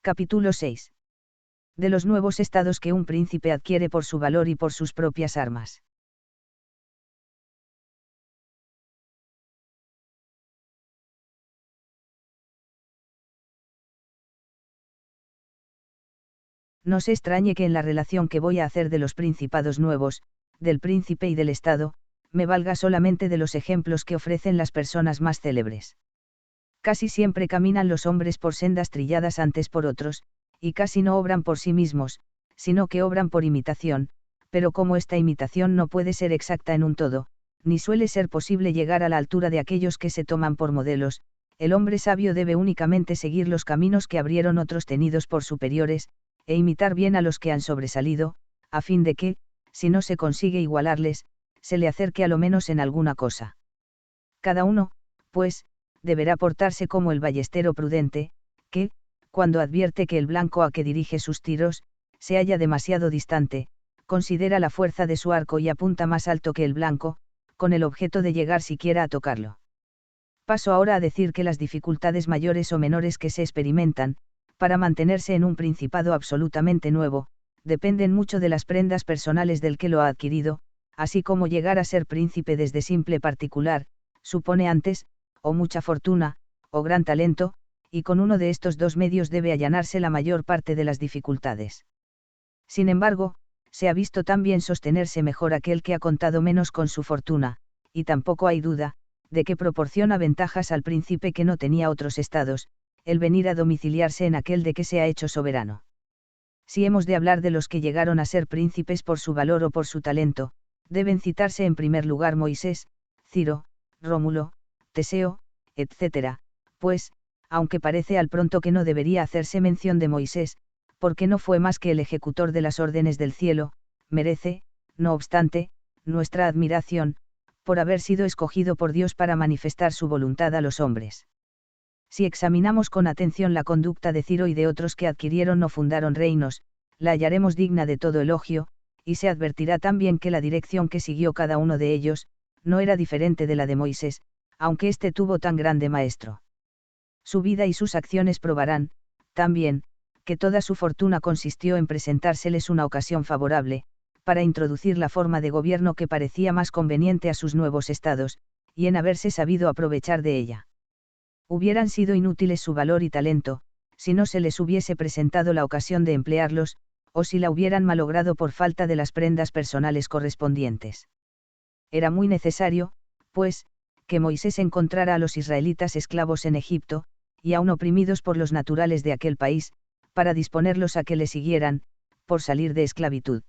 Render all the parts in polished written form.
Capítulo 6. De los nuevos estados que un príncipe adquiere por su valor y por sus propias armas. No se extrañe que en la relación que voy a hacer de los principados nuevos, del príncipe y del estado, me valga solamente de los ejemplos que ofrecen las personas más célebres. Casi siempre caminan los hombres por sendas trilladas antes por otros, y casi no obran por sí mismos, sino que obran por imitación, pero como esta imitación no puede ser exacta en un todo, ni suele ser posible llegar a la altura de aquellos que se toman por modelos, el hombre sabio debe únicamente seguir los caminos que abrieron otros tenidos por superiores, e imitar bien a los que han sobresalido, a fin de que, si no se consigue igualarles, se le acerque a lo menos en alguna cosa. Cada uno, pues, deberá portarse como el ballestero prudente, que, cuando advierte que el blanco a que dirige sus tiros, se halla demasiado distante, considera la fuerza de su arco y apunta más alto que el blanco, con el objeto de llegar siquiera a tocarlo. Paso ahora a decir que las dificultades mayores o menores que se experimentan, para mantenerse en un principado absolutamente nuevo, dependen mucho de las prendas personales del que lo ha adquirido, así como llegar a ser príncipe desde simple particular, supone antes, o mucha fortuna, o gran talento, y con uno de estos dos medios debe allanarse la mayor parte de las dificultades. Sin embargo, se ha visto también sostenerse mejor aquel que ha contado menos con su fortuna, y tampoco hay duda, de que proporciona ventajas al príncipe que no tenía otros estados, el venir a domiciliarse en aquel de que se ha hecho soberano. Si hemos de hablar de los que llegaron a ser príncipes por su valor o por su talento, deben citarse en primer lugar Moisés, Ciro, Rómulo, Teseo, etc., pues, aunque parece al pronto que no debería hacerse mención de Moisés, porque no fue más que el ejecutor de las órdenes del cielo, merece, no obstante, nuestra admiración, por haber sido escogido por Dios para manifestar su voluntad a los hombres. Si examinamos con atención la conducta de Ciro y de otros que adquirieron o fundaron reinos, la hallaremos digna de todo elogio, y se advertirá también que la dirección que siguió cada uno de ellos, no era diferente de la de Moisés, aunque éste tuvo tan grande maestro. Su vida y sus acciones probarán, también, que toda su fortuna consistió en presentárseles una ocasión favorable, para introducir la forma de gobierno que parecía más conveniente a sus nuevos estados, y en haberse sabido aprovechar de ella. Hubieran sido inútiles su valor y talento, si no se les hubiese presentado la ocasión de emplearlos, o si la hubieran malogrado por falta de las prendas personales correspondientes. Era muy necesario, pues, que Moisés encontrara a los israelitas esclavos en Egipto, y aún oprimidos por los naturales de aquel país, para disponerlos a que le siguieran, por salir de esclavitud.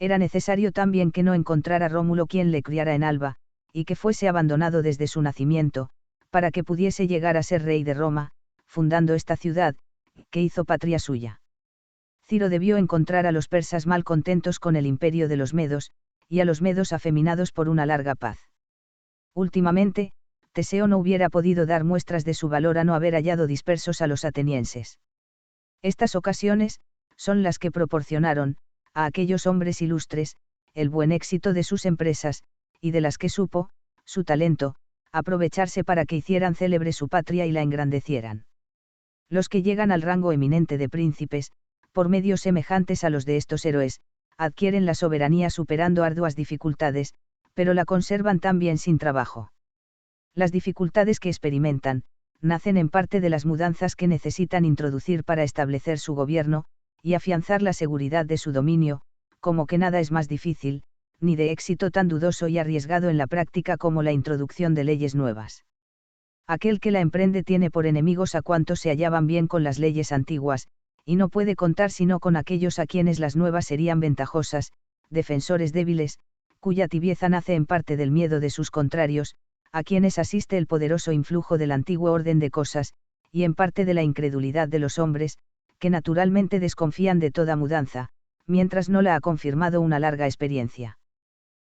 Era necesario también que no encontrara Rómulo quien le criara en Alba, y que fuese abandonado desde su nacimiento, para que pudiese llegar a ser rey de Roma, fundando esta ciudad, que hizo patria suya. Ciro debió encontrar a los persas mal contentos con el imperio de los medos, y a los medos afeminados por una larga paz. Últimamente, Teseo no hubiera podido dar muestras de su valor a no haber hallado dispersos a los atenienses. Estas ocasiones, son las que proporcionaron, a aquellos hombres ilustres, el buen éxito de sus empresas, y de las que supo, su talento, aprovecharse para que hicieran célebre su patria y la engrandecieran. Los que llegan al rango eminente de príncipes, por medios semejantes a los de estos héroes, adquieren la soberanía superando arduas dificultades, pero la conservan también sin trabajo. Las dificultades que experimentan, nacen en parte de las mudanzas que necesitan introducir para establecer su gobierno, y afianzar la seguridad de su dominio, como que nada es más difícil, ni de éxito tan dudoso y arriesgado en la práctica como la introducción de leyes nuevas. Aquel que la emprende tiene por enemigos a cuantos se hallaban bien con las leyes antiguas, y no puede contar sino con aquellos a quienes las nuevas serían ventajosas, defensores débiles, cuya tibieza nace en parte del miedo de sus contrarios, a quienes asiste el poderoso influjo del antiguo orden de cosas, y en parte de la incredulidad de los hombres, que naturalmente desconfían de toda mudanza, mientras no la ha confirmado una larga experiencia.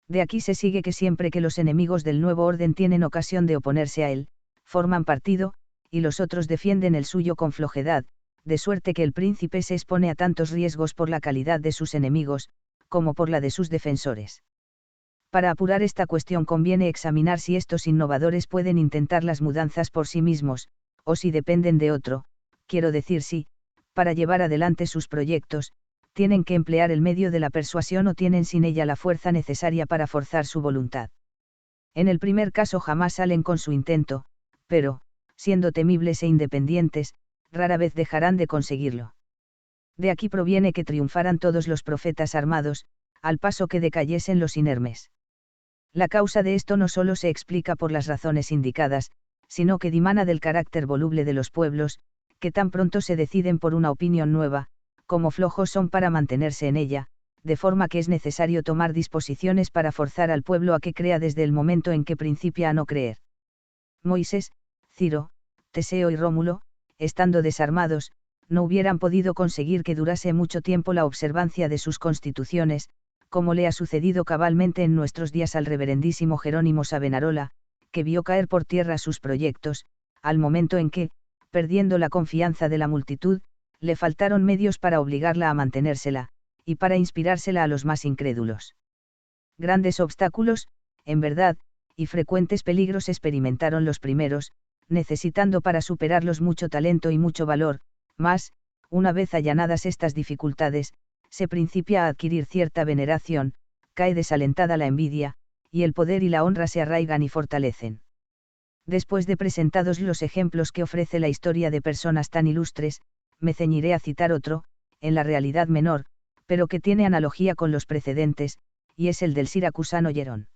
De aquí se sigue que siempre que los enemigos del nuevo orden tienen ocasión de oponerse a él, forman partido, y los otros defienden el suyo con flojedad, de suerte que el príncipe se expone a tantos riesgos por la calidad de sus enemigos, como por la de sus defensores. Para apurar esta cuestión conviene examinar si estos innovadores pueden intentar las mudanzas por sí mismos, o si dependen de otro, quiero decir si, Para llevar adelante sus proyectos, tienen que emplear el medio de la persuasión o tienen sin ella la fuerza necesaria para forzar su voluntad. En el primer caso jamás salen con su intento, pero, siendo temibles e independientes, rara vez dejarán de conseguirlo. De aquí proviene que triunfaran todos los profetas armados, al paso que decayesen los inermes. La causa de esto no solo se explica por las razones indicadas, sino que dimana del carácter voluble de los pueblos, que tan pronto se deciden por una opinión nueva, como flojos son para mantenerse en ella, de forma que es necesario tomar disposiciones para forzar al pueblo a que crea desde el momento en que principia a no creer. Moisés, Ciro, Teseo y Rómulo, estando desarmados, no hubieran podido conseguir que durase mucho tiempo la observancia de sus constituciones, como le ha sucedido cabalmente en nuestros días al reverendísimo Jerónimo Savonarola, que vio caer por tierra sus proyectos, al momento en que, perdiendo la confianza de la multitud, le faltaron medios para obligarla a mantenérsela, y para inspirársela a los más incrédulos. Grandes obstáculos, en verdad, y frecuentes peligros experimentaron los primeros, necesitando para superarlos mucho talento y mucho valor, mas, una vez allanadas estas dificultades, se principia a adquirir cierta veneración, cae desalentada la envidia, y el poder y la honra se arraigan y fortalecen. Después de presentados los ejemplos que ofrece la historia de personas tan ilustres, me ceñiré a citar otro, en la realidad menor, pero que tiene analogía con los precedentes, y es el del siracusano Hierón.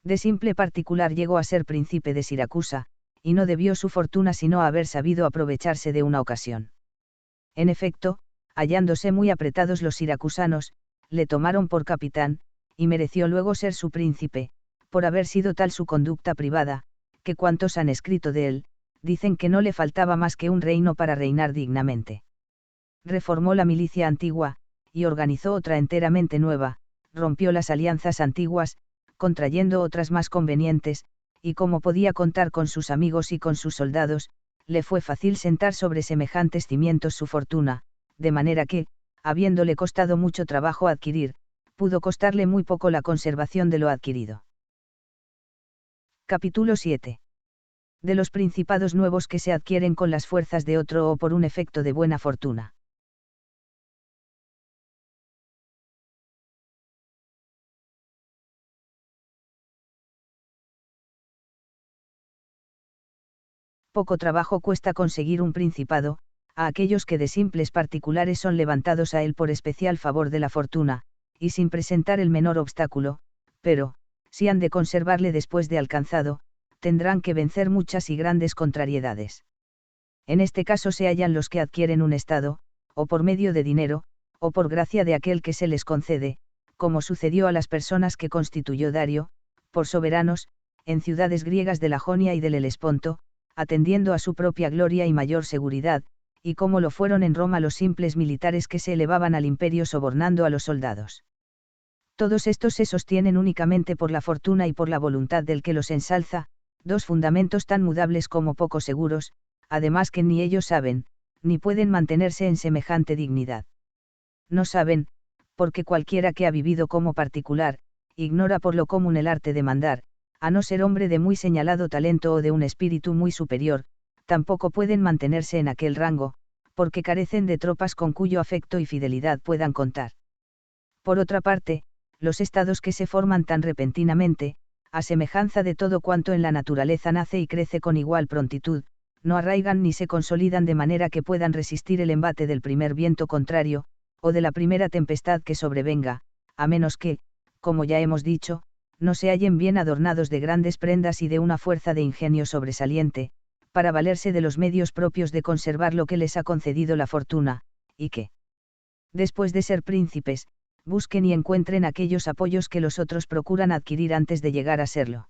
De simple particular llegó a ser príncipe de Siracusa, y no debió su fortuna sino a haber sabido aprovecharse de una ocasión. En efecto, hallándose muy apretados los siracusanos, le tomaron por capitán, y mereció luego ser su príncipe, por haber sido tal su conducta privada, que cuantos han escrito de él, dicen que no le faltaba más que un reino para reinar dignamente. Reformó la milicia antigua, y organizó otra enteramente nueva, rompió las alianzas antiguas, contrayendo otras más convenientes, y como podía contar con sus amigos y con sus soldados, le fue fácil sentar sobre semejantes cimientos su fortuna, de manera que, habiéndole costado mucho trabajo adquirir, pudo costarle muy poco la conservación de lo adquirido. Capítulo 7. De los principados nuevos que se adquieren con las fuerzas de otro o por un efecto de buena fortuna. Poco trabajo cuesta conseguir un principado, a aquellos que de simples particulares son levantados a él por especial favor de la fortuna, y sin presentar el menor obstáculo, pero, si han de conservarle después de alcanzado, tendrán que vencer muchas y grandes contrariedades. En este caso se hallan los que adquieren un estado, o por medio de dinero, o por gracia de aquel que se les concede, como sucedió a las personas que constituyó Dario, por soberanos, en ciudades griegas de la Jonia y del Helesponto, atendiendo a su propia gloria y mayor seguridad, y como lo fueron en Roma los simples militares que se elevaban al imperio sobornando a los soldados. Todos estos se sostienen únicamente por la fortuna y por la voluntad del que los ensalza, dos fundamentos tan mudables como poco seguros, además que ni ellos saben, ni pueden mantenerse en semejante dignidad. No saben, porque cualquiera que ha vivido como particular, ignora por lo común el arte de mandar, a no ser hombre de muy señalado talento o de un espíritu muy superior, tampoco pueden mantenerse en aquel rango, porque carecen de tropas con cuyo afecto y fidelidad puedan contar. Por otra parte, los estados que se forman tan repentinamente, a semejanza de todo cuanto en la naturaleza nace y crece con igual prontitud, no arraigan ni se consolidan de manera que puedan resistir el embate del primer viento contrario, o de la primera tempestad que sobrevenga, a menos que, como ya hemos dicho, no se hallen bien adornados de grandes prendas y de una fuerza de ingenio sobresaliente, para valerse de los medios propios de conservar lo que les ha concedido la fortuna, y que, después de ser príncipes, busquen y encuentren aquellos apoyos que los otros procuran adquirir antes de llegar a serlo.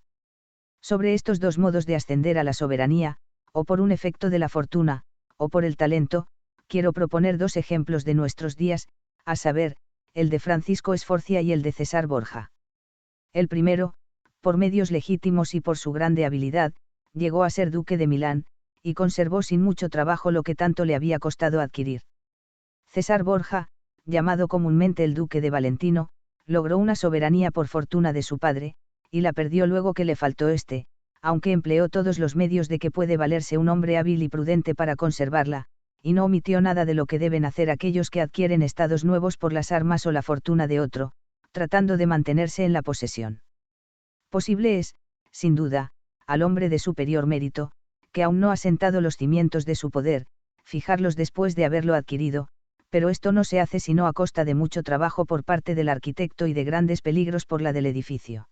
Sobre estos dos modos de ascender a la soberanía, o por un efecto de la fortuna, o por el talento, quiero proponer dos ejemplos de nuestros días, a saber, el de Francisco Esforcia y el de César Borja. El primero, por medios legítimos y por su grande habilidad, llegó a ser duque de Milán, y conservó sin mucho trabajo lo que tanto le había costado adquirir. César Borja, llamado comúnmente el duque de Valentino, logró una soberanía por fortuna de su padre, y la perdió luego que le faltó éste, aunque empleó todos los medios de que puede valerse un hombre hábil y prudente para conservarla, y no omitió nada de lo que deben hacer aquellos que adquieren estados nuevos por las armas o la fortuna de otro, tratando de mantenerse en la posesión. Posible es, sin duda, al hombre de superior mérito, que aún no ha sentado los cimientos de su poder, fijarlos después de haberlo adquirido, pero esto no se hace sino a costa de mucho trabajo por parte del arquitecto y de grandes peligros por la del edificio.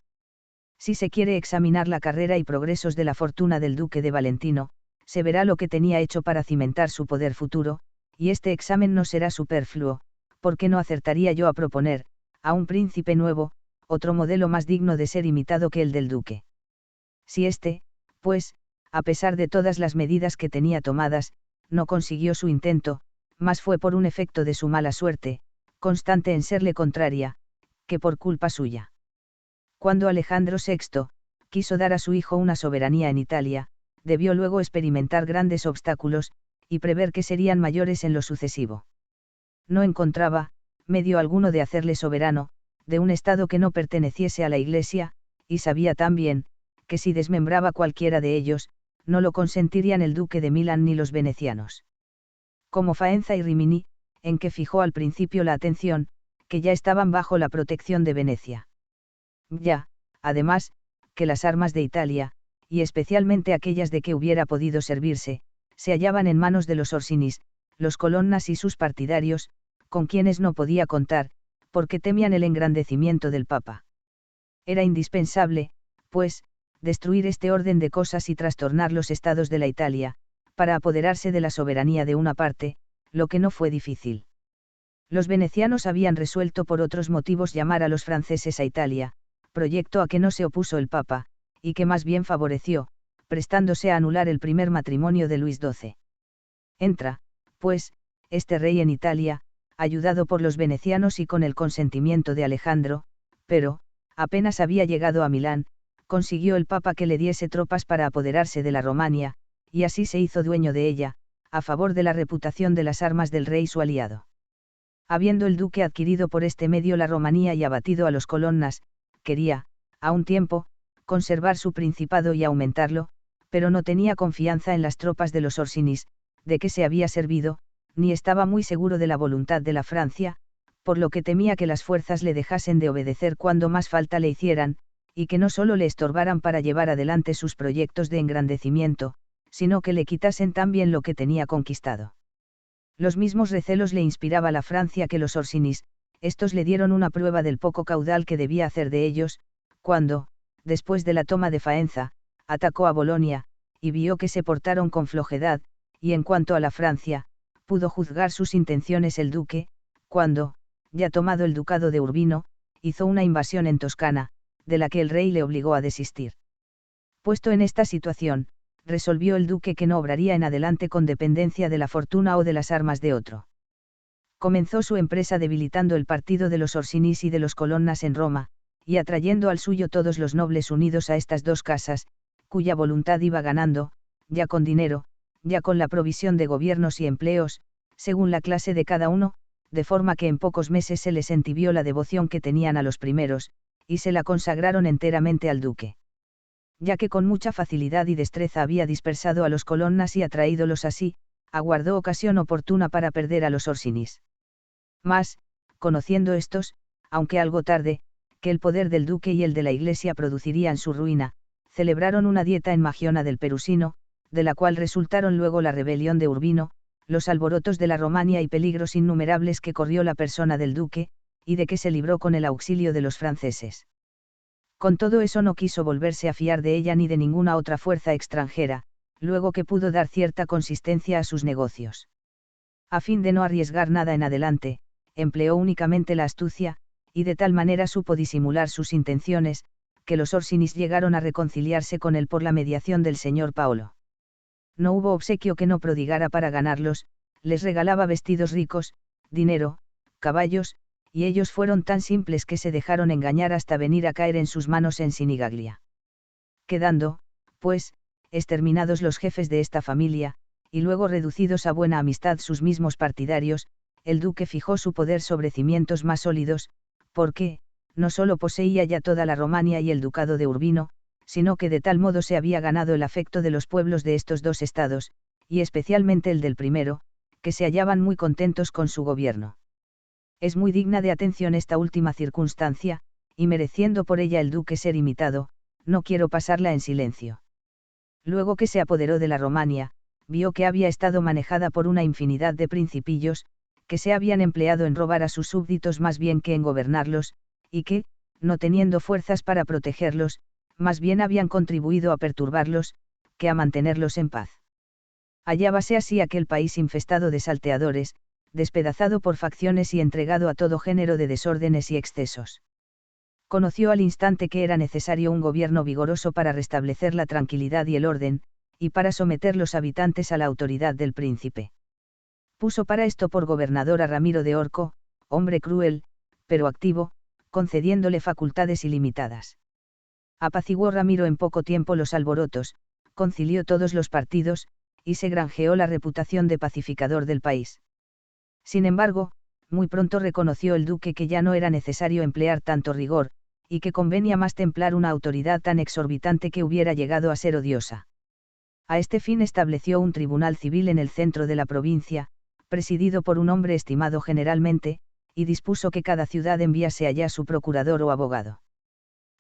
Si se quiere examinar la carrera y progresos de la fortuna del duque de Valentino, se verá lo que tenía hecho para cimentar su poder futuro, y este examen no será superfluo, porque no acertaría yo a proponer, a un príncipe nuevo, otro modelo más digno de ser imitado que el del duque. Si este, pues, a pesar de todas las medidas que tenía tomadas, no consiguió su intento, más fue por un efecto de su mala suerte, constante en serle contraria, que por culpa suya. Cuando Alejandro VI quiso dar a su hijo una soberanía en Italia, debió luego experimentar grandes obstáculos, y prever que serían mayores en lo sucesivo. No encontraba medio alguno de hacerle soberano, de un estado que no perteneciese a la Iglesia, y sabía también, que si desmembraba cualquiera de ellos, no lo consentirían el duque de Milán ni los venecianos. Como Faenza y Rimini, en que fijó al principio la atención, que ya estaban bajo la protección de Venecia. Ya, además, que las armas de Italia, y especialmente aquellas de que hubiera podido servirse, se hallaban en manos de los Orsinis, los Colonnas y sus partidarios, con quienes no podía contar, porque temían el engrandecimiento del Papa. Era indispensable, pues, destruir este orden de cosas y trastornar los estados de la Italia, para apoderarse de la soberanía de una parte, lo que no fue difícil. Los venecianos habían resuelto por otros motivos llamar a los franceses a Italia, proyecto a que no se opuso el Papa, y que más bien favoreció, prestándose a anular el primer matrimonio de Luis XII. Entra, pues, este rey en Italia, ayudado por los venecianos y con el consentimiento de Alejandro, pero, apenas había llegado a Milán, consiguió el Papa que le diese tropas para apoderarse de la Romania, y así se hizo dueño de ella, a favor de la reputación de las armas del rey su aliado. Habiendo el duque adquirido por este medio la Romanía y abatido a los Colonnas, quería, a un tiempo, conservar su principado y aumentarlo, pero no tenía confianza en las tropas de los Orsinis, de que se había servido, ni estaba muy seguro de la voluntad de la Francia, por lo que temía que las fuerzas le dejasen de obedecer cuando más falta le hicieran, y que no solo le estorbaran para llevar adelante sus proyectos de engrandecimiento, sino que le quitasen también lo que tenía conquistado. Los mismos recelos le inspiraba la Francia que los Orsinis, estos le dieron una prueba del poco caudal que debía hacer de ellos, cuando, después de la toma de Faenza, atacó a Bolonia, y vio que se portaron con flojedad, y en cuanto a la Francia, pudo juzgar sus intenciones el duque, cuando, ya tomado el ducado de Urbino, hizo una invasión en Toscana, de la que el rey le obligó a desistir. Puesto en esta situación, resolvió el duque que no obraría en adelante con dependencia de la fortuna o de las armas de otro. Comenzó su empresa debilitando el partido de los Orsinis y de los Colonnas en Roma, y atrayendo al suyo todos los nobles unidos a estas dos casas, cuya voluntad iba ganando, ya con dinero, ya con la provisión de gobiernos y empleos, según la clase de cada uno, de forma que en pocos meses se les entibió la devoción que tenían a los primeros, y se la consagraron enteramente al duque. Ya que con mucha facilidad y destreza había dispersado a los Colonnas y atraídolos así, aguardó ocasión oportuna para perder a los Orsinis. Mas, conociendo estos, aunque algo tarde, que el poder del duque y el de la Iglesia producirían su ruina, celebraron una dieta en Magiona del Perusino, de la cual resultaron luego la rebelión de Urbino, los alborotos de la Romania y peligros innumerables que corrió la persona del duque, y de que se libró con el auxilio de los franceses. Con todo eso no quiso volverse a fiar de ella ni de ninguna otra fuerza extranjera, luego que pudo dar cierta consistencia a sus negocios. A fin de no arriesgar nada en adelante, empleó únicamente la astucia, y de tal manera supo disimular sus intenciones, que los Orsinis llegaron a reconciliarse con él por la mediación del señor Paolo. No hubo obsequio que no prodigara para ganarlos, les regalaba vestidos ricos, dinero, caballos, y ellos fueron tan simples que se dejaron engañar hasta venir a caer en sus manos en Sinigaglia. Quedando, pues, exterminados los jefes de esta familia, y luego reducidos a buena amistad sus mismos partidarios, el duque fijó su poder sobre cimientos más sólidos, porque, no solo poseía ya toda la Romania y el ducado de Urbino, sino que de tal modo se había ganado el afecto de los pueblos de estos dos estados, y especialmente el del primero, que se hallaban muy contentos con su gobierno. Es muy digna de atención esta última circunstancia, y mereciendo por ella el duque ser imitado, no quiero pasarla en silencio. Luego que se apoderó de la Romania, vio que había estado manejada por una infinidad de principillos, que se habían empleado en robar a sus súbditos más bien que en gobernarlos, y que, no teniendo fuerzas para protegerlos, más bien habían contribuido a perturbarlos, que a mantenerlos en paz. Hallábase así aquel país infestado de salteadores, despedazado por facciones y entregado a todo género de desórdenes y excesos. Conoció al instante que era necesario un gobierno vigoroso para restablecer la tranquilidad y el orden, y para someter los habitantes a la autoridad del príncipe. Puso para esto por gobernador a Ramiro de Orco, hombre cruel, pero activo, concediéndole facultades ilimitadas. Apaciguó Ramiro en poco tiempo los alborotos, concilió todos los partidos, y se granjeó la reputación de pacificador del país. Sin embargo, muy pronto reconoció el duque que ya no era necesario emplear tanto rigor, y que convenía más templar una autoridad tan exorbitante que hubiera llegado a ser odiosa. A este fin estableció un tribunal civil en el centro de la provincia, presidido por un hombre estimado generalmente, y dispuso que cada ciudad enviase allá su procurador o abogado.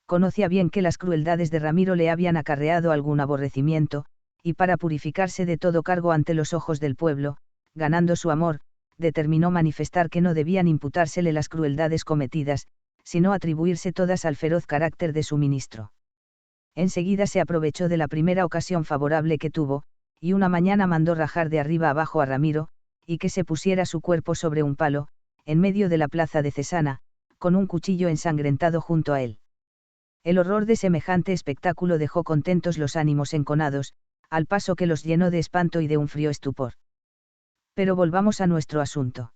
Conocía bien que las crueldades de Ramiro le habían acarreado algún aborrecimiento, y para purificarse de todo cargo ante los ojos del pueblo, ganando su amor, determinó manifestar que no debían imputársele las crueldades cometidas, sino atribuirse todas al feroz carácter de su ministro. Enseguida se aprovechó de la primera ocasión favorable que tuvo, y una mañana mandó rajar de arriba abajo a Ramiro, y que se pusiera su cuerpo sobre un palo, en medio de la plaza de Cesana, con un cuchillo ensangrentado junto a él. El horror de semejante espectáculo dejó contentos los ánimos enconados, al paso que los llenó de espanto y de un frío estupor. Pero volvamos a nuestro asunto.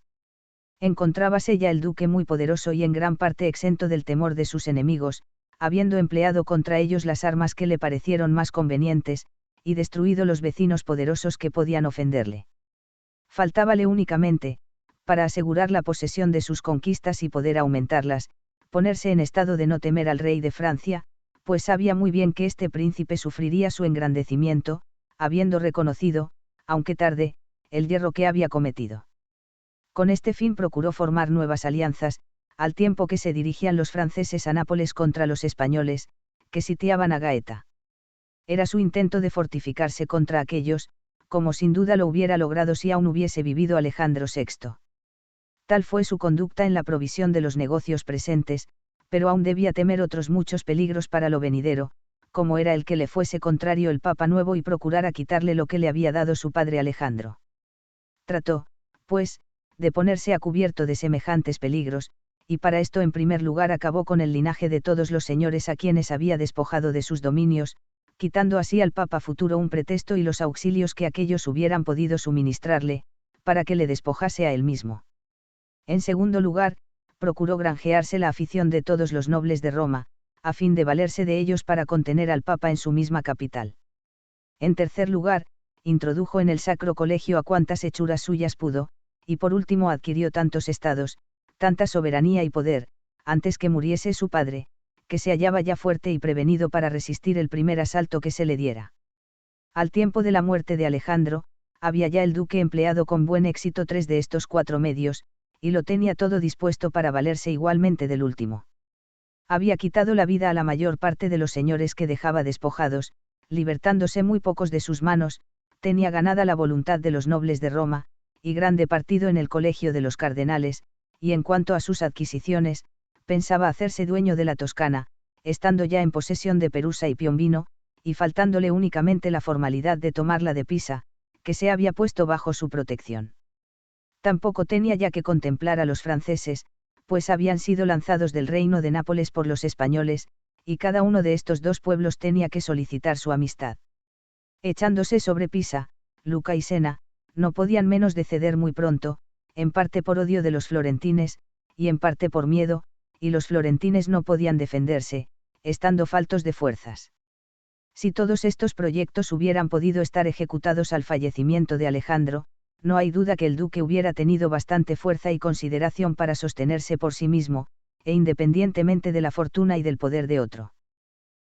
Encontrábase ya el duque muy poderoso y en gran parte exento del temor de sus enemigos, habiendo empleado contra ellos las armas que le parecieron más convenientes, y destruido los vecinos poderosos que podían ofenderle. Faltábale únicamente, para asegurar la posesión de sus conquistas y poder aumentarlas, ponerse en estado de no temer al rey de Francia, pues sabía muy bien que este príncipe sufriría su engrandecimiento, habiendo reconocido, aunque tarde, el yerro que había cometido. Con este fin procuró formar nuevas alianzas, al tiempo que se dirigían los franceses a Nápoles contra los españoles, que sitiaban a Gaeta. Era su intento de fortificarse contra aquellos, como sin duda lo hubiera logrado si aún hubiese vivido Alejandro VI. Tal fue su conducta en la provisión de los negocios presentes, pero aún debía temer otros muchos peligros para lo venidero, como era el que le fuese contrario el Papa Nuevo y procurara quitarle lo que le había dado su padre Alejandro. Trató, pues, de ponerse a cubierto de semejantes peligros, y para esto en primer lugar acabó con el linaje de todos los señores a quienes había despojado de sus dominios, quitando así al Papa futuro un pretexto y los auxilios que aquellos hubieran podido suministrarle, para que le despojase a él mismo. En segundo lugar, procuró granjearse la afición de todos los nobles de Roma, a fin de valerse de ellos para contener al Papa en su misma capital. En tercer lugar, introdujo en el Sacro Colegio a cuantas hechuras suyas pudo, y por último adquirió tantos estados, tanta soberanía y poder, antes que muriese su padre, que se hallaba ya fuerte y prevenido para resistir el primer asalto que se le diera. Al tiempo de la muerte de Alejandro, había ya el duque empleado con buen éxito 3 de estos 4 medios, y lo tenía todo dispuesto para valerse igualmente del último. Había quitado la vida a la mayor parte de los señores que dejaba despojados, libertándose muy pocos de sus manos, tenía ganada la voluntad de los nobles de Roma, y grande partido en el colegio de los cardenales, y en cuanto a sus adquisiciones, pensaba hacerse dueño de la Toscana, estando ya en posesión de Perusa y Piombino, y faltándole únicamente la formalidad de tomarla de Pisa, que se había puesto bajo su protección. Tampoco tenía ya que contemplar a los franceses, pues habían sido lanzados del reino de Nápoles por los españoles, y cada uno de estos dos pueblos tenía que solicitar su amistad. Echándose sobre Pisa, Luca y Sena, no podían menos de ceder muy pronto, en parte por odio de los florentines, y en parte por miedo, y los florentines no podían defenderse, estando faltos de fuerzas. Si todos estos proyectos hubieran podido estar ejecutados al fallecimiento de Alejandro, no hay duda que el duque hubiera tenido bastante fuerza y consideración para sostenerse por sí mismo, e independientemente de la fortuna y del poder de otro.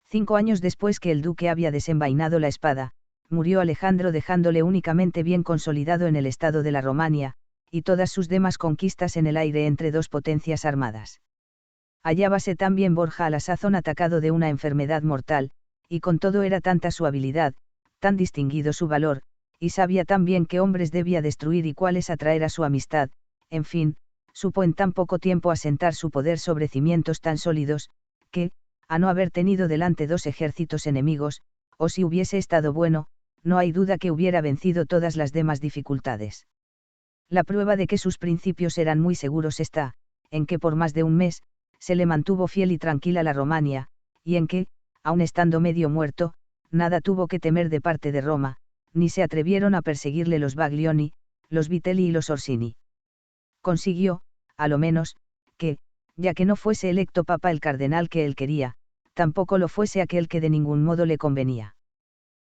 5 años después que el duque había desenvainado la espada, murió Alejandro dejándole únicamente bien consolidado en el estado de la Romania, y todas sus demás conquistas en el aire entre dos potencias armadas. Hallábase también Borja a la sazón atacado de una enfermedad mortal, y con todo era tanta su habilidad, tan distinguido su valor, y sabía tan bien qué hombres debía destruir y cuáles atraer a su amistad, en fin, supo en tan poco tiempo asentar su poder sobre cimientos tan sólidos, que, a no haber tenido delante dos ejércitos enemigos, o si hubiese estado bueno, no hay duda que hubiera vencido todas las demás dificultades. La prueba de que sus principios eran muy seguros está, en que por más de un mes, se le mantuvo fiel y tranquila la Romania, y en que, aun estando medio muerto, nada tuvo que temer de parte de Roma, ni se atrevieron a perseguirle los Baglioni, los Vitelli y los Orsini. Consiguió, a lo menos, que, ya que no fuese electo papa el cardenal que él quería, tampoco lo fuese aquel que de ningún modo le convenía.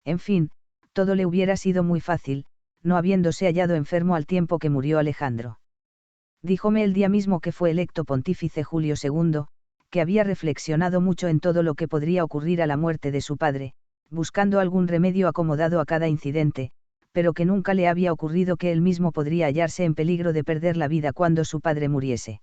En fin, todo le hubiera sido muy fácil, no habiéndose hallado enfermo al tiempo que murió Alejandro. Díjome el día mismo que fue electo pontífice Julio II, que había reflexionado mucho en todo lo que podría ocurrir a la muerte de su padre, buscando algún remedio acomodado a cada incidente, pero que nunca le había ocurrido que él mismo podría hallarse en peligro de perder la vida cuando su padre muriese.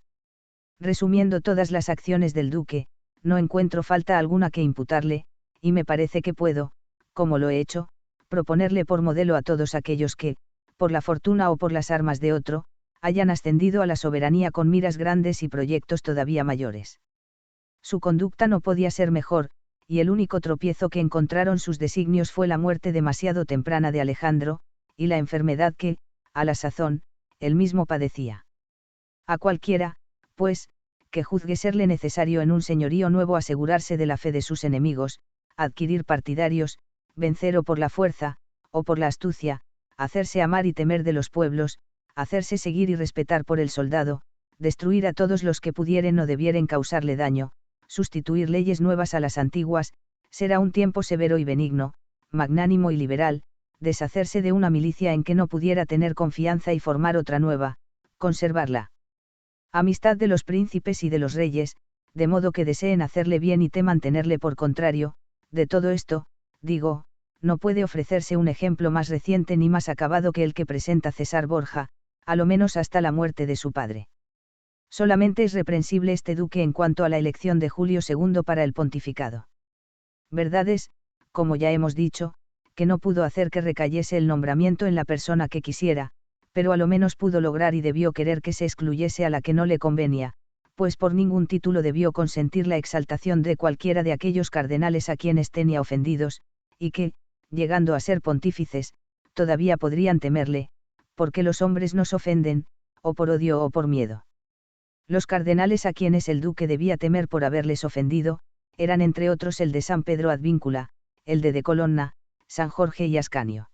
Resumiendo todas las acciones del duque, no encuentro falta alguna que imputarle, y me parece que puedo, como lo he hecho, proponerle por modelo a todos aquellos que, por la fortuna o por las armas de otro, hayan ascendido a la soberanía con miras grandes y proyectos todavía mayores. Su conducta no podía ser mejor, y el único tropiezo que encontraron sus designios fue la muerte demasiado temprana de Alejandro, y la enfermedad que, a la sazón, él mismo padecía. A cualquiera, pues, que juzgue serle necesario en un señorío nuevo asegurarse de la fe de sus enemigos, adquirir partidarios, vencer o por la fuerza, o por la astucia, hacerse amar y temer de los pueblos, hacerse seguir y respetar por el soldado, destruir a todos los que pudieren o debieren causarle daño, sustituir leyes nuevas a las antiguas, ser a un tiempo severo y benigno, magnánimo y liberal, deshacerse de una milicia en que no pudiera tener confianza y formar otra nueva, conservarla. Amistad de los príncipes y de los reyes, de modo que deseen hacerle bien y teman tenerle por contrario, de todo esto, digo, no puede ofrecerse un ejemplo más reciente ni más acabado que el que presenta César Borja, a lo menos hasta la muerte de su padre. Solamente es reprensible este duque en cuanto a la elección de Julio II para el pontificado. Verdad es, como ya hemos dicho, que no pudo hacer que recayese el nombramiento en la persona que quisiera, pero a lo menos pudo lograr y debió querer que se excluyese a la que no le convenía, pues por ningún título debió consentir la exaltación de cualquiera de aquellos cardenales a quienes tenía ofendidos, y que, llegando a ser pontífices, todavía podrían temerle, porque los hombres nos ofenden, o por odio o por miedo. Los cardenales a quienes el duque debía temer por haberles ofendido, eran entre otros el de San Pedro Advíncula, el de Colonna, San Jorge y Ascanio.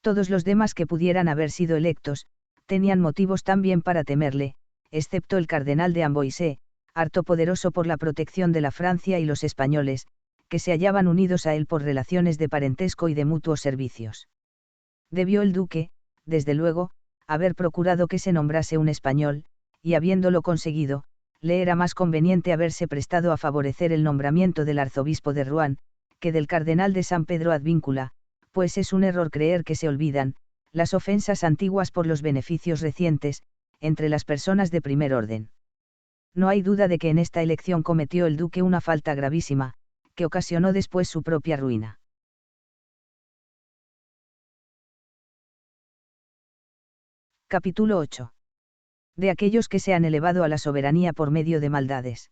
Todos los demás que pudieran haber sido electos, tenían motivos también para temerle, excepto el cardenal de Amboise, harto poderoso por la protección de la Francia y los españoles, que se hallaban unidos a él por relaciones de parentesco y de mutuos servicios. Debió el duque, desde luego, haber procurado que se nombrase un español, y habiéndolo conseguido, le era más conveniente haberse prestado a favorecer el nombramiento del arzobispo de Rouen, que del cardenal de San Pedro Advíncula, pues es un error creer que se olvidan, las ofensas antiguas por los beneficios recientes, entre las personas de primer orden. No hay duda de que en esta elección cometió el duque una falta gravísima, que ocasionó después su propia ruina. Capítulo 8. De aquellos que se han elevado a la soberanía por medio de maldades.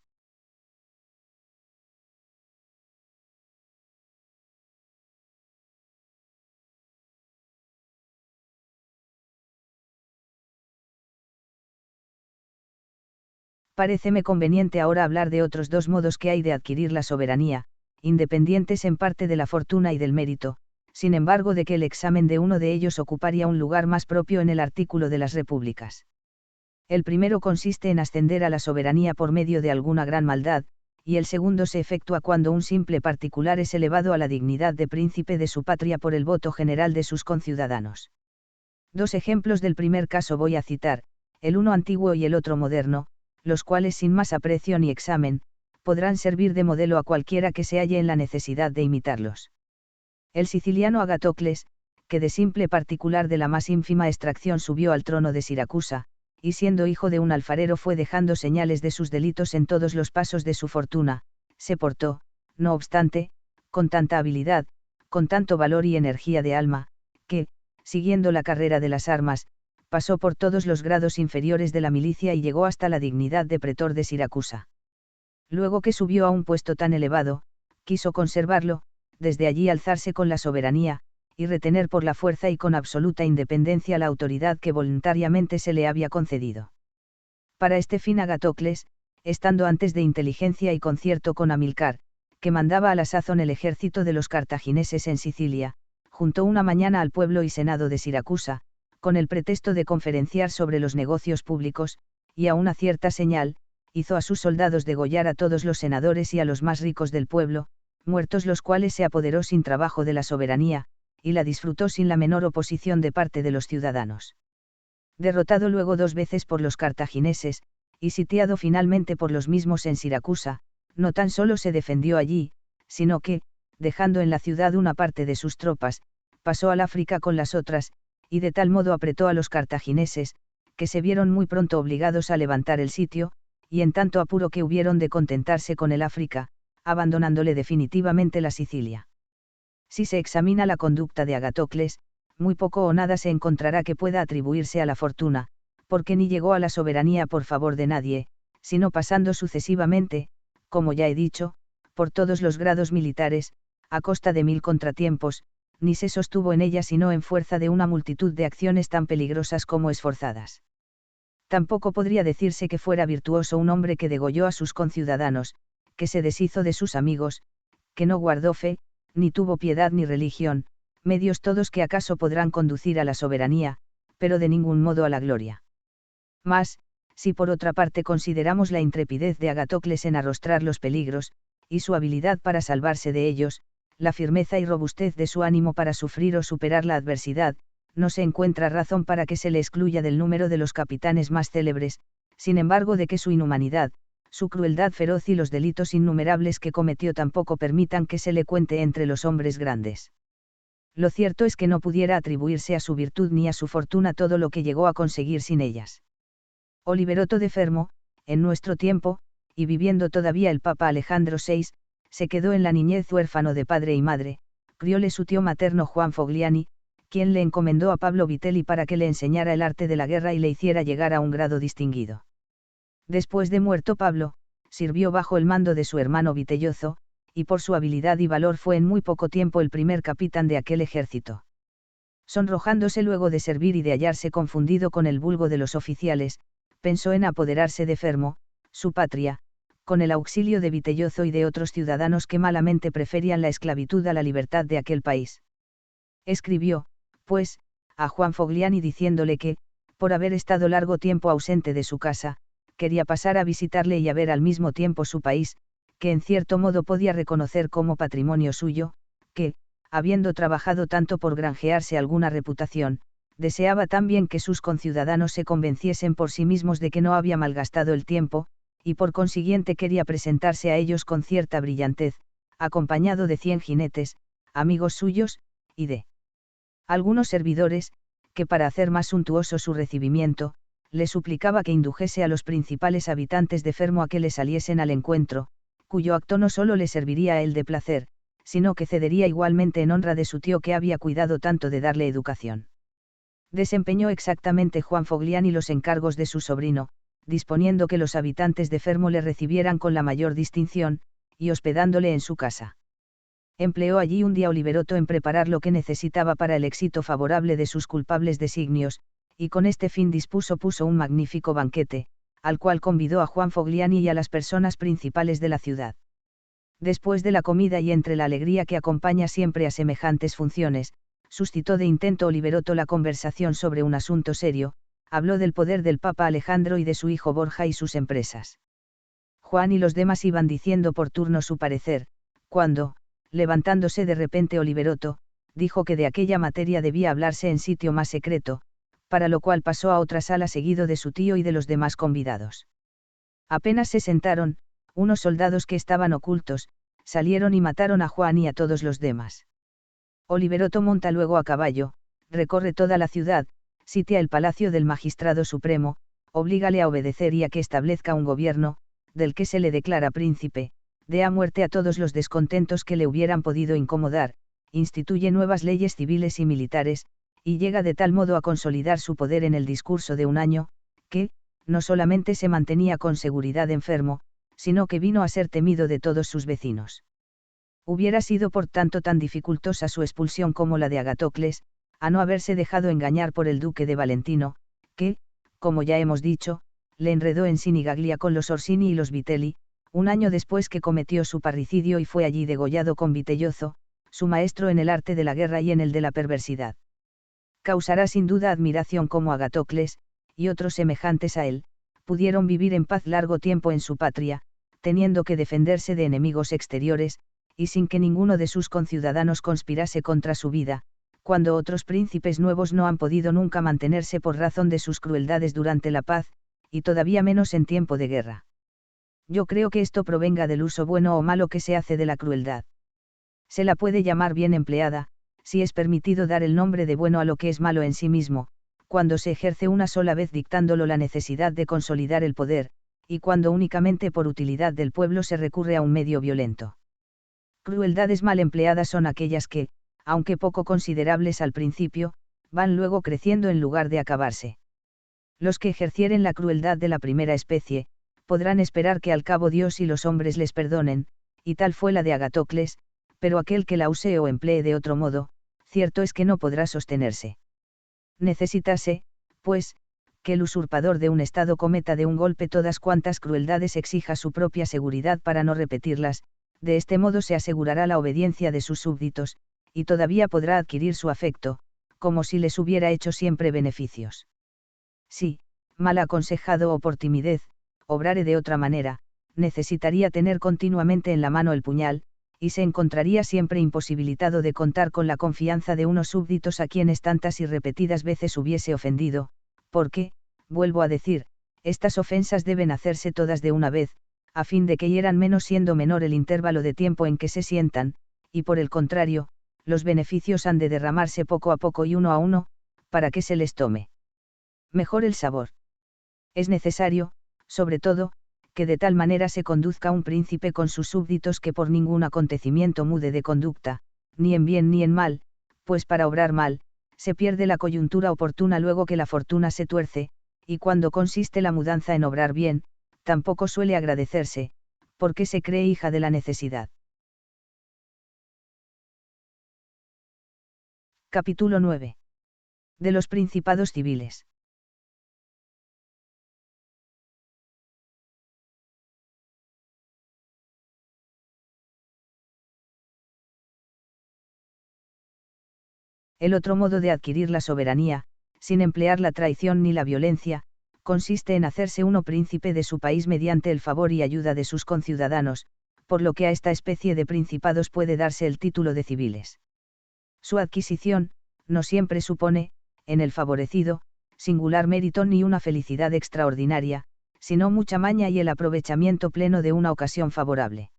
Paréceme conveniente ahora hablar de otros dos modos que hay de adquirir la soberanía, independientes en parte de la fortuna y del mérito, sin embargo de que el examen de uno de ellos ocuparía un lugar más propio en el artículo de las repúblicas. El primero consiste en ascender a la soberanía por medio de alguna gran maldad, y el segundo se efectúa cuando un simple particular es elevado a la dignidad de príncipe de su patria por el voto general de sus conciudadanos. Dos ejemplos del primer caso voy a citar, el uno antiguo y el otro moderno, los cuales sin más aprecio ni examen, podrán servir de modelo a cualquiera que se halle en la necesidad de imitarlos. El siciliano Agatocles, que de simple particular de la más ínfima extracción subió al trono de Siracusa, y siendo hijo de un alfarero fue dejando señales de sus delitos en todos los pasos de su fortuna, se portó, no obstante, con tanta habilidad, con tanto valor y energía de alma, que, siguiendo la carrera de las armas, pasó por todos los grados inferiores de la milicia y llegó hasta la dignidad de pretor de Siracusa. Luego que subió a un puesto tan elevado, quiso conservarlo, desde allí alzarse con la soberanía, y retener por la fuerza y con absoluta independencia la autoridad que voluntariamente se le había concedido. Para este fin Agatocles, estando antes de inteligencia y concierto con Amílcar, que mandaba a la sazón el ejército de los cartagineses en Sicilia, juntó una mañana al pueblo y senado de Siracusa, con el pretexto de conferenciar sobre los negocios públicos, y a una cierta señal, hizo a sus soldados degollar a todos los senadores y a los más ricos del pueblo, muertos los cuales se apoderó sin trabajo de la soberanía, y la disfrutó sin la menor oposición de parte de los ciudadanos. Derrotado luego 2 veces por los cartagineses, y sitiado finalmente por los mismos en Siracusa, no tan solo se defendió allí, sino que, dejando en la ciudad una parte de sus tropas, pasó al África con las otras, y de tal modo apretó a los cartagineses, que se vieron muy pronto obligados a levantar el sitio, y en tanto apuro que hubieron de contentarse con el África, abandonándole definitivamente la Sicilia. Si se examina la conducta de Agatocles, muy poco o nada se encontrará que pueda atribuirse a la fortuna, porque ni llegó a la soberanía por favor de nadie, sino pasando sucesivamente, como ya he dicho, por todos los grados militares, a costa de 1000 contratiempos, ni se sostuvo en ella sino en fuerza de una multitud de acciones tan peligrosas como esforzadas. Tampoco podría decirse que fuera virtuoso un hombre que degolló a sus conciudadanos, que se deshizo de sus amigos, que no guardó fe, ni tuvo piedad ni religión, medios todos que acaso podrán conducir a la soberanía, pero de ningún modo a la gloria. Mas, si por otra parte consideramos la intrepidez de Agatocles en arrostrar los peligros, y su habilidad para salvarse de ellos, la firmeza y robustez de su ánimo para sufrir o superar la adversidad, no se encuentra razón para que se le excluya del número de los capitanes más célebres, sin embargo de que su inhumanidad, su crueldad feroz y los delitos innumerables que cometió tampoco permitan que se le cuente entre los hombres grandes. Lo cierto es que no pudiera atribuirse a su virtud ni a su fortuna todo lo que llegó a conseguir sin ellas. Oliveroto de Fermo, en nuestro tiempo, y viviendo todavía el Papa Alejandro VI, se quedó en la niñez huérfano de padre y madre, crióle su tío materno Juan Fogliani, quien le encomendó a Pablo Vitelli para que le enseñara el arte de la guerra y le hiciera llegar a un grado distinguido. Después de muerto Pablo, sirvió bajo el mando de su hermano Vitellozo, y por su habilidad y valor fue en muy poco tiempo el primer capitán de aquel ejército. Sonrojándose luego de servir y de hallarse confundido con el vulgo de los oficiales, pensó en apoderarse de Fermo, su patria, con el auxilio de Vitellozo y de otros ciudadanos que malamente preferían la esclavitud a la libertad de aquel país. Escribió, pues, a Juan Fogliani diciéndole que, por haber estado largo tiempo ausente de su casa, quería pasar a visitarle y a ver al mismo tiempo su país, que en cierto modo podía reconocer como patrimonio suyo, que, habiendo trabajado tanto por granjearse alguna reputación, deseaba también que sus conciudadanos se convenciesen por sí mismos de que no había malgastado el tiempo, y por consiguiente quería presentarse a ellos con cierta brillantez, acompañado de 100 jinetes, amigos suyos, y de algunos servidores, que para hacer más suntuoso su recibimiento, le suplicaba que indujese a los principales habitantes de Fermo a que le saliesen al encuentro, cuyo acto no solo le serviría a él de placer, sino que cedería igualmente en honra de su tío que había cuidado tanto de darle educación. Desempeñó exactamente Juan Fogliani los encargos de su sobrino, disponiendo que los habitantes de Fermo le recibieran con la mayor distinción, y hospedándole en su casa. Empleó allí un día Oliveroto en preparar lo que necesitaba para el éxito favorable de sus culpables designios, y con este fin puso un magnífico banquete, al cual convidó a Juan Fogliani y a las personas principales de la ciudad. Después de la comida y entre la alegría que acompaña siempre a semejantes funciones, suscitó de intento Oliveroto la conversación sobre un asunto serio, habló del poder del Papa Alejandro y de su hijo Borja y sus empresas. Juan y los demás iban diciendo por turno su parecer, cuando, levantándose de repente Oliveroto, dijo que de aquella materia debía hablarse en sitio más secreto, para lo cual pasó a otra sala seguido de su tío y de los demás convidados. Apenas se sentaron, unos soldados que estaban ocultos, salieron y mataron a Juan y a todos los demás. Oliverotto monta luego a caballo, recorre toda la ciudad, sitia el palacio del magistrado supremo, oblígale a obedecer y a que establezca un gobierno, del que se le declara príncipe, dé a muerte a todos los descontentos que le hubieran podido incomodar, instituye nuevas leyes civiles y militares, y llega de tal modo a consolidar su poder en el discurso de un año, que, no solamente se mantenía con seguridad enfermo, sino que vino a ser temido de todos sus vecinos. Hubiera sido por tanto tan dificultosa su expulsión como la de Agatocles, a no haberse dejado engañar por el duque de Valentino, que, como ya hemos dicho, le enredó en Sinigaglia con los Orsini y los Vitelli, un año después que cometió su parricidio y fue allí degollado con Vitellozzo, su maestro en el arte de la guerra y en el de la perversidad. Causará sin duda admiración como Agatocles, y otros semejantes a él, pudieron vivir en paz largo tiempo en su patria, teniendo que defenderse de enemigos exteriores, y sin que ninguno de sus conciudadanos conspirase contra su vida, cuando otros príncipes nuevos no han podido nunca mantenerse por razón de sus crueldades durante la paz, y todavía menos en tiempo de guerra. Yo creo que esto provenga del uso bueno o malo que se hace de la crueldad. Se la puede llamar bien empleada, si es permitido dar el nombre de bueno a lo que es malo en sí mismo, cuando se ejerce una sola vez dictándolo la necesidad de consolidar el poder, y cuando únicamente por utilidad del pueblo se recurre a un medio violento. Crueldades mal empleadas son aquellas que, aunque poco considerables al principio, van luego creciendo en lugar de acabarse. Los que ejercieren la crueldad de la primera especie, podrán esperar que al cabo Dios y los hombres les perdonen, y tal fue la de Agatocles, pero aquel que la use o emplee de otro modo, cierto es que no podrá sostenerse. Necesitase, pues, que el usurpador de un estado cometa de un golpe todas cuantas crueldades exija su propia seguridad para no repetirlas, de este modo se asegurará la obediencia de sus súbditos, y todavía podrá adquirir su afecto, como si les hubiera hecho siempre beneficios. Si, mal aconsejado o por timidez, obrare de otra manera, necesitaría tener continuamente en la mano el puñal, y se encontraría siempre imposibilitado de contar con la confianza de unos súbditos a quienes tantas y repetidas veces hubiese ofendido, porque, vuelvo a decir, estas ofensas deben hacerse todas de una vez, a fin de que hieran menos siendo menor el intervalo de tiempo en que se sientan, y por el contrario, los beneficios han de derramarse poco a poco y uno a uno, para que se les tome mejor el sabor. Es necesario, sobre todo, que de tal manera se conduzca un príncipe con sus súbditos que por ningún acontecimiento mude de conducta, ni en bien ni en mal, pues para obrar mal, se pierde la coyuntura oportuna luego que la fortuna se tuerce, y cuando consiste la mudanza en obrar bien, tampoco suele agradecerse, porque se cree hija de la necesidad. Capítulo 9. De los principados civiles. El otro modo de adquirir la soberanía, sin emplear la traición ni la violencia, consiste en hacerse uno príncipe de su país mediante el favor y ayuda de sus conciudadanos, por lo que a esta especie de principados puede darse el título de civiles. Su adquisición, no siempre supone, en el favorecido, singular mérito ni una felicidad extraordinaria, sino mucha maña y el aprovechamiento pleno de una ocasión favorable.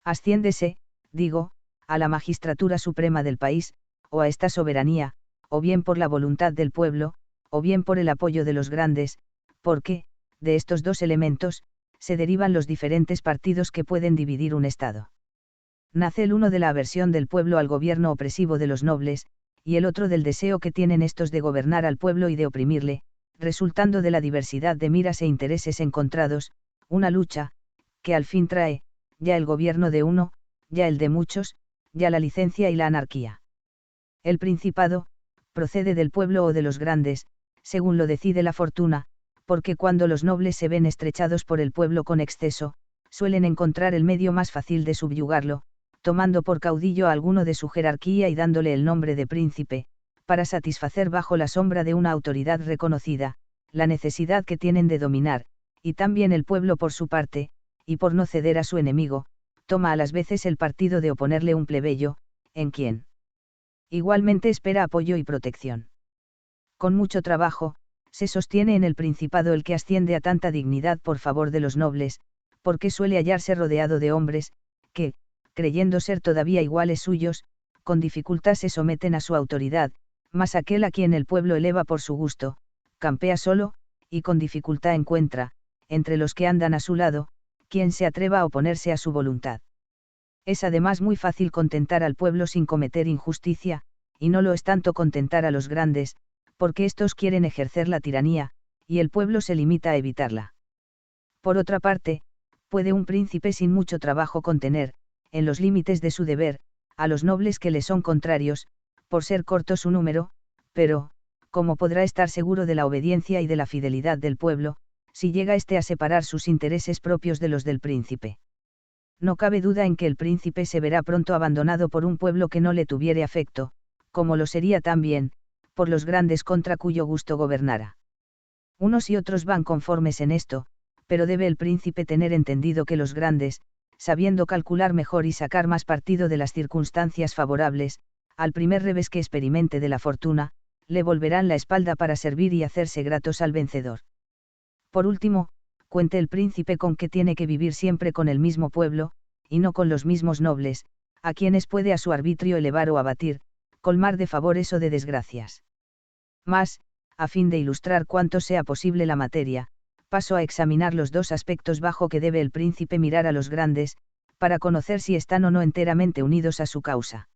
Asciéndese, digo, a la magistratura suprema del país, o a esta soberanía, o bien por la voluntad del pueblo, o bien por el apoyo de los grandes, porque, de estos dos elementos, se derivan los diferentes partidos que pueden dividir un Estado. Nace el uno de la aversión del pueblo al gobierno opresivo de los nobles, y el otro del deseo que tienen estos de gobernar al pueblo y de oprimirle, resultando de la diversidad de miras e intereses encontrados, una lucha, que al fin trae, ya el gobierno de uno, ya el de muchos, ya la licencia y la anarquía. El principado, procede del pueblo o de los grandes, según lo decide la fortuna, porque cuando los nobles se ven estrechados por el pueblo con exceso, suelen encontrar el medio más fácil de subyugarlo, tomando por caudillo a alguno de su jerarquía y dándole el nombre de príncipe, para satisfacer bajo la sombra de una autoridad reconocida, la necesidad que tienen de dominar, y también el pueblo por su parte, y por no ceder a su enemigo, toma a las veces el partido de oponerle un plebeyo, en quien igualmente espera apoyo y protección. Con mucho trabajo, se sostiene en el principado el que asciende a tanta dignidad por favor de los nobles, porque suele hallarse rodeado de hombres, que, creyendo ser todavía iguales suyos, con dificultad se someten a su autoridad, mas aquel a quien el pueblo eleva por su gusto, campea solo, y con dificultad encuentra, entre los que andan a su lado, quien se atreva a oponerse a su voluntad. Es además muy fácil contentar al pueblo sin cometer injusticia, y no lo es tanto contentar a los grandes, porque éstos quieren ejercer la tiranía, y el pueblo se limita a evitarla. Por otra parte, puede un príncipe sin mucho trabajo contener, en los límites de su deber, a los nobles que le son contrarios, por ser corto su número, pero, ¿cómo podrá estar seguro de la obediencia y de la fidelidad del pueblo, si llega éste a separar sus intereses propios de los del príncipe? No cabe duda en que el príncipe se verá pronto abandonado por un pueblo que no le tuviere afecto, como lo sería también, por los grandes contra cuyo gusto gobernara. Unos y otros van conformes en esto, pero debe el príncipe tener entendido que los grandes, sabiendo calcular mejor y sacar más partido de las circunstancias favorables, al primer revés que experimente de la fortuna, le volverán la espalda para servir y hacerse gratos al vencedor. Por último, cuente el príncipe con que tiene que vivir siempre con el mismo pueblo, y no con los mismos nobles, a quienes puede a su arbitrio elevar o abatir, colmar de favores o de desgracias. Mas, a fin de ilustrar cuanto sea posible la materia, paso a examinar los dos aspectos bajo que debe el príncipe mirar a los grandes, para conocer si están o no enteramente unidos a su causa.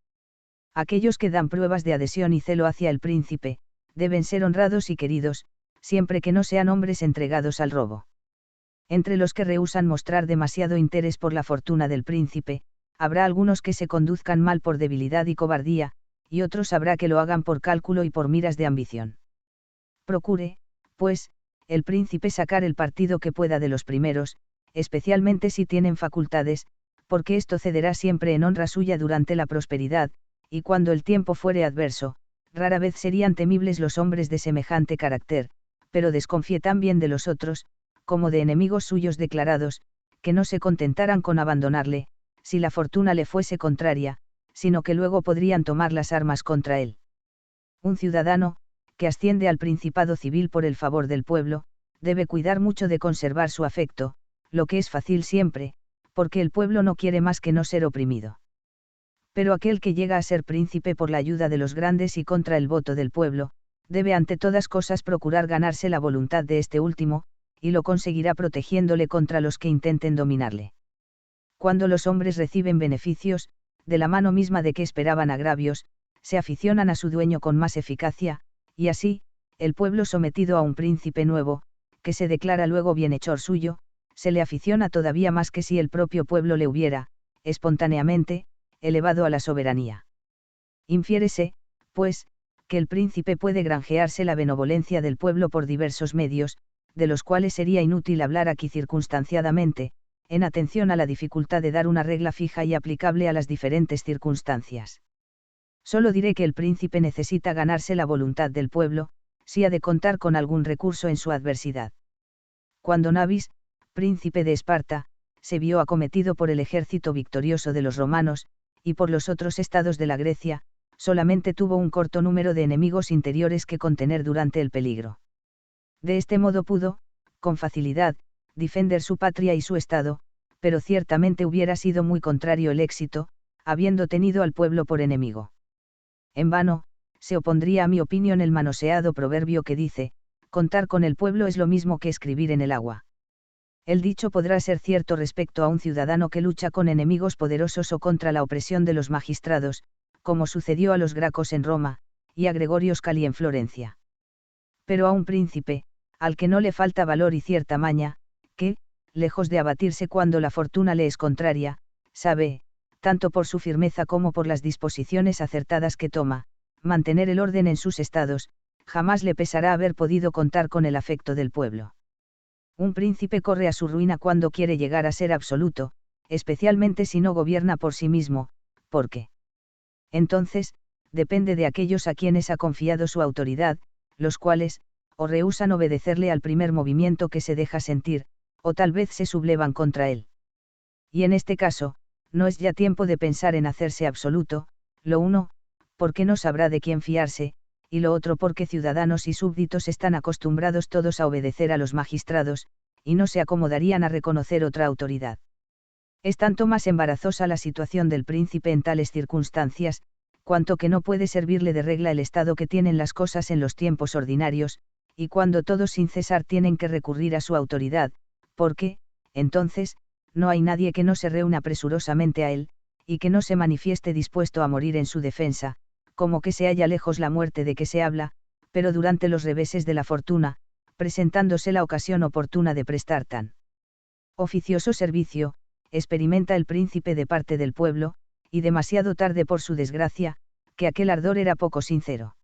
Aquellos que dan pruebas de adhesión y celo hacia el príncipe, deben ser honrados y queridos, siempre que no sean hombres entregados al robo. Entre los que rehúsan mostrar demasiado interés por la fortuna del príncipe, habrá algunos que se conduzcan mal por debilidad y cobardía, y otros habrá que lo hagan por cálculo y por miras de ambición. Procure, pues, el príncipe sacar el partido que pueda de los primeros, especialmente si tienen facultades, porque esto cederá siempre en honra suya durante la prosperidad, y cuando el tiempo fuere adverso, rara vez serían temibles los hombres de semejante carácter, pero desconfíe también de los otros, como de enemigos suyos declarados, que no se contentaran con abandonarle, si la fortuna le fuese contraria, sino que luego podrían tomar las armas contra él. Un ciudadano, que asciende al principado civil por el favor del pueblo, debe cuidar mucho de conservar su afecto, lo que es fácil siempre, porque el pueblo no quiere más que no ser oprimido. Pero aquel que llega a ser príncipe por la ayuda de los grandes y contra el voto del pueblo, debe ante todas cosas procurar ganarse la voluntad de este último, y lo conseguirá protegiéndole contra los que intenten dominarle. Cuando los hombres reciben beneficios, de la mano misma de que esperaban agravios, se aficionan a su dueño con más eficacia, y así, el pueblo sometido a un príncipe nuevo, que se declara luego bienhechor suyo, se le aficiona todavía más que si el propio pueblo le hubiera, espontáneamente, elevado a la soberanía. Infiérese, pues, que el príncipe puede granjearse la benevolencia del pueblo por diversos medios, de los cuales sería inútil hablar aquí circunstanciadamente, en atención a la dificultad de dar una regla fija y aplicable a las diferentes circunstancias. Solo diré que el príncipe necesita ganarse la voluntad del pueblo, si ha de contar con algún recurso en su adversidad. Cuando Nabis, príncipe de Esparta, se vio acometido por el ejército victorioso de los romanos, y por los otros estados de la Grecia, solamente tuvo un corto número de enemigos interiores que contener durante el peligro. De este modo pudo, con facilidad, defender su patria y su estado, pero ciertamente hubiera sido muy contrario el éxito, habiendo tenido al pueblo por enemigo. En vano, se opondría a mi opinión el manoseado proverbio que dice, contar con el pueblo es lo mismo que escribir en el agua. El dicho podrá ser cierto respecto a un ciudadano que lucha con enemigos poderosos o contra la opresión de los magistrados, como sucedió a los gracos en Roma, y a Gregorio Scali en Florencia. Pero a un príncipe, al que no le falta valor y cierta maña, que, lejos de abatirse cuando la fortuna le es contraria, sabe, tanto por su firmeza como por las disposiciones acertadas que toma, mantener el orden en sus estados, jamás le pesará haber podido contar con el afecto del pueblo. Un príncipe corre a su ruina cuando quiere llegar a ser absoluto, especialmente si no gobierna por sí mismo, porque entonces, depende de aquellos a quienes ha confiado su autoridad, los cuales, o rehúsan obedecerle al primer movimiento que se deja sentir, o tal vez se sublevan contra él. Y en este caso, no es ya tiempo de pensar en hacerse absoluto, lo uno, porque no sabrá de quién fiarse, y lo otro porque ciudadanos y súbditos están acostumbrados todos a obedecer a los magistrados, y no se acomodarían a reconocer otra autoridad. Es tanto más embarazosa la situación del príncipe en tales circunstancias, cuanto que no puede servirle de regla el estado que tienen las cosas en los tiempos ordinarios, y cuando todos sin cesar tienen que recurrir a su autoridad, porque, entonces, no hay nadie que no se reúna presurosamente a él, y que no se manifieste dispuesto a morir en su defensa, como que se halla lejos la muerte de que se habla, pero durante los reveses de la fortuna, presentándose la ocasión oportuna de prestar tan oficioso servicio, experimenta el príncipe de parte del pueblo, y demasiado tarde por su desgracia, que aquel ardor era poco sincero.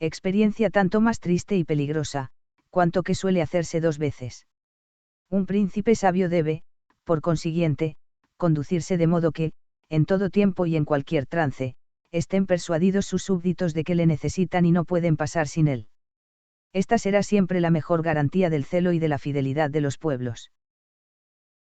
Experiencia tanto más triste y peligrosa, cuanto que suele hacerse 2 veces. Un príncipe sabio debe, por consiguiente, conducirse de modo que, en todo tiempo y en cualquier trance, estén persuadidos sus súbditos de que le necesitan y no pueden pasar sin él. Esta será siempre la mejor garantía del celo y de la fidelidad de los pueblos.